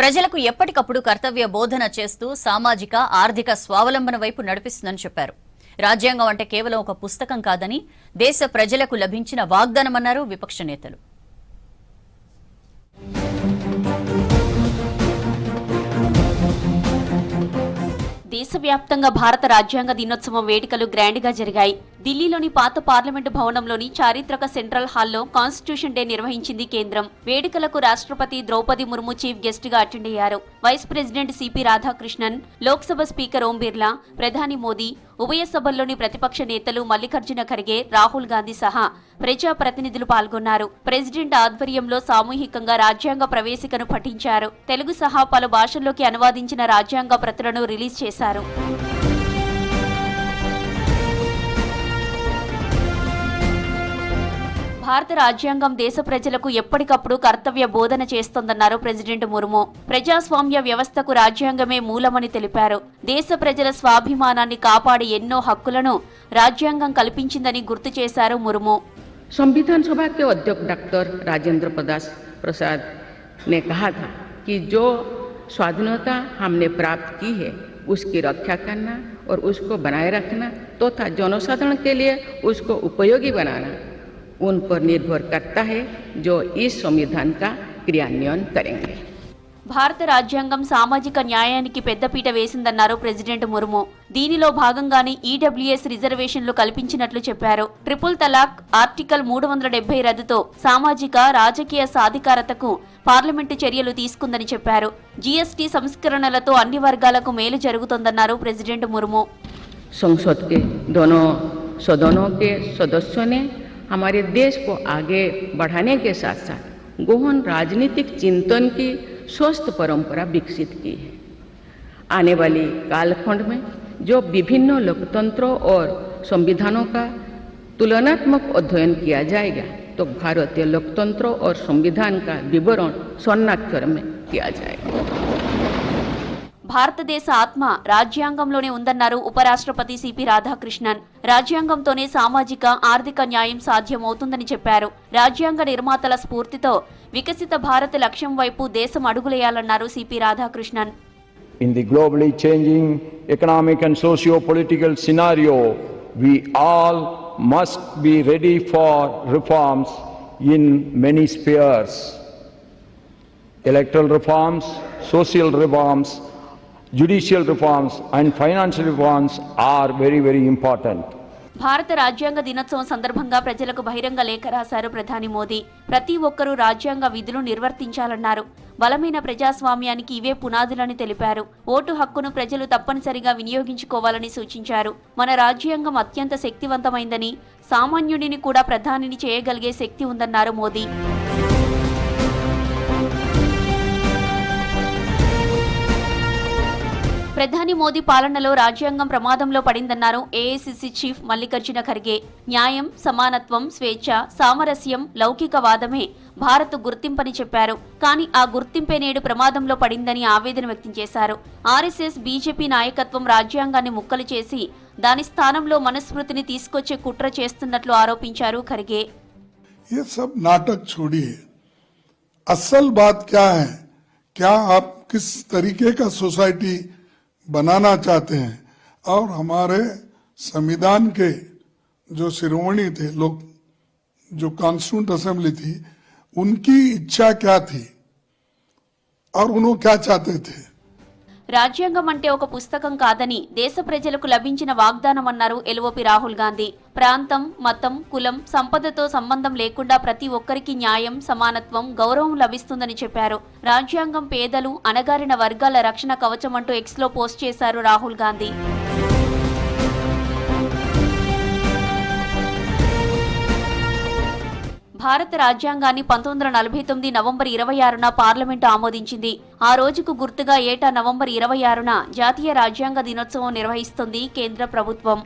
ప్రజలకు ఎప్పటికప్పుడు కర్తవ్య బోధన చేస్తూ సామాజిక ఆర్థిక స్వావలంబన వైపు నడిపిస్తుందని చెప్పారు. రాజ్యాంగం అంటే కేవలం ఒక పుస్తకం కాదని దేశ ప్రజలకు లభించిన వాగ్దానమన్నారు విపక్ష నేతలు. దేశవ్యాప్తంగా భారత రాజ్యాంగ దినోత్సవం వేడుకలు గ్రాండ్ గా జరిగాయి. ఢిల్లీలోని పాత పార్లమెంటు భవనంలోని చారిత్రక సెంట్రల్ హాల్లో కాన్స్టిట్యూషన్ డే నిర్వహించింది కేంద్రం. వేడుకలకు రాష్ట్రపతి ద్రౌపది ముర్ము చీఫ్ గెస్ట్ గా అటెండ్ అయ్యారు. Vice president CP Radhakrishnan, Lok Sabha speaker Om Birla, ప్రధాని మోదీ, ఉభయ సభల్లోని ప్రతిపక్ష నేతలు మల్లికార్జున ఖర్గే, రాహుల్ గాంధీ సహా ప్రజా ప్రతినిధులు పాల్గొన్నారు. ప్రెసిడెంట్ ఆధ్వర్యంలో సామూహికంగా రాజ్యాంగ ప్రవేశికను పఠించారు. తెలుగు సహా పలు భాషల్లోకి అనువాదించిన రాజ్యాంగ ప్రతులను రిలీజ్ చేశారు. భారత రాజ్యాంగం దేశ ప్రజలకు ఎప్పటికప్పుడు కర్తవ్య బోధన చేస్తోందన్నారు ప్రెసిడెంట్ ముర్ము. ప్రజాస్వామ్య వ్యవస్థకు రాజ్యాంగమే మూలమని తెలిపారు. దేశ ప్రజల స్వాభిమానాన్ని కాపాడి ఎన్నో హక్కులను రాజ్యాంగం కల్పించిందని గుర్తు చేశారు ముర్ము. संविधान सभा के अध्यक्ष डॉक्टर राजेंद्र प्रसाद ने कहा था कि जो स्वाधीनता हमने प्राप्त की है उसकी रक्षा करना और उसको बनाए रखना तथा जनसाधारण के लिए उसको उपयोगी बनाना उन पर निर्भर करता है जो इस संविधान का क्रियान्वयन करेंगे. భారత రాజ్యాంగం సామాజిక న్యాయానికి పెద్దపీట వేసిందన్నారు ప్రెసిడెంట్ ముర్ము. దీనిలో భాగంగానే ఈడబ్ల్యూఎస్ రిజర్వేషన్లు కల్పించినట్లు చెప్పారు. ట్రిపుల్ తలాక్, ఆర్టికల్ 370 రద్దుతో సామాజిక రాజకీయ సాధికారతకు పార్లమెంటు చర్యలు తీసుకుందని చెప్పారు. జీఎస్టీ సంస్కరణలతో అన్ని వర్గాలకు మేలు జరుగుతోందన్నారు ప్రెసిడెంట్ ముర్ము. संसद के दोनों सदनों के सदस्यों ने हमारे देश को आगे बढ़ाने के साथ साथ गहन राजनीतिक चिंतन की स्वस्थ परंपरा विकसित की है. आने वाली कालखंड में जो विभिन्न लोकतंत्रों और संविधानों का तुलनात्मक अध्ययन किया जाएगा तो भारतीय लोकतंत्र और संविधान का विवरण स्वर्णाक्षर में किया जाएगा. భారతదేశ ఆత్మ రాజ్యాంగంలోనే ఉందన్నారు ఉపరాష్ట్రపతి సిపి రాధాకృష్ణన్. రాజ్యాంగంతోనే సామాజిక ఆర్థిక న్యాయం సాధ్యమవుతుందని చెప్పారు. రాజ్యాంగ నిర్మాతల స్ఫూర్తితో వికసిత భారత్ లక్ష్యం వైపు దేశం అడుగులేయాలన్నారు CP Radhakrishnan. In the globally changing economic and socio-political scenario, we all must be ready for reforms in many spheres. Electoral reforms, social reforms, judicial reforms and financial reforms are very, very important. భారత రాజ్యాంగ దినోత్సవం సందర్భంగా ప్రజలకు బహిరంగ లేఖ రాశారు ప్రధాని మోదీ. ప్రతి ఒక్కరూ రాజ్యాంగ విధులు నిర్వర్తించాలన్నారు. బలమైన ప్రజాస్వామ్యానికి ఇవే పునాదులని తెలిపారు. ఓటు హక్కును ప్రజలు తప్పనిసరిగా వినియోగించుకోవాలని సూచించారు. మన రాజ్యాంగం అత్యంత శక్తివంతమైందని, సామాన్యుడిని కూడా ప్రధానిని చేయగలిగే శక్తి ఉందన్నారు మోదీ. ప్రధాని మోదీ పాలనలో రాజ్యాంగం ప్రమాదంలో పడిందన్నారు ఏఐసీసీ చీఫ్ మల్లికార్జున ఖర్గే. న్యాయం, సమానత్వం, స్వేచ్ఛ, సామరస్యం, లౌకికవాదమే భారత్ గుర్తింపని చెప్పారు. కానీ ఆ గుర్తింపే నేడు ప్రమాదంలో పడిందని ఆవేదన వ్యక్తం చేశారు. ఆర్ఎస్ఎస్, బీజేపీ నాయకత్వం రాజ్యాంగాన్ని ముక్కలు చేసి దాని స్థానంలో మనుస్మృతిని తీసుకొచ్చే కుట్ర చేస్తున్నట్లు ఆరోపించారు ఖర్గే. ये सब नाटक छोड़िए, असल बात क्या है? क्या आप किस तरीके का सोसाइटी बनाना चाहते हैं? और हमारे संविधान के जो शिरोमणि थे लोग, जो कॉन्स्टिट्यूंट असेंबली थी, उनकी इच्छा क्या थी और उन्होंने क्या चाहते थे? రాజ్యాంగం అంటే ఒక పుస్తకం కాదని దేశ ప్రజలకు లభించిన వాగ్దానమన్నారు ఎల్ఓపి రాహుల్ గాంధీ. ప్రాంతం, మతం, కులం, సంపదతో సంబంధం లేకుండా ప్రతి ఒక్కరికి న్యాయం, సమానత్వం, గౌరవం లభిస్తుందని చెప్పారు. రాజ్యాంగం పేదలు, అణగారిన వర్గాల రక్షణ కవచమంటూ ఎక్స్లో పోస్ట్ చేశారు రాహుల్ గాంధీ. భారత రాజ్యాంగాన్ని 1949 నవంబర్ 26న పార్లమెంటు ఆమోదించింది. ఆ రోజుకు గుర్తుగా ఏటా నవంబర్ 26న జాతీయ రాజ్యాంగ దినోత్సవం నిర్వహిస్తుంది కేంద్ర ప్రభుత్వం.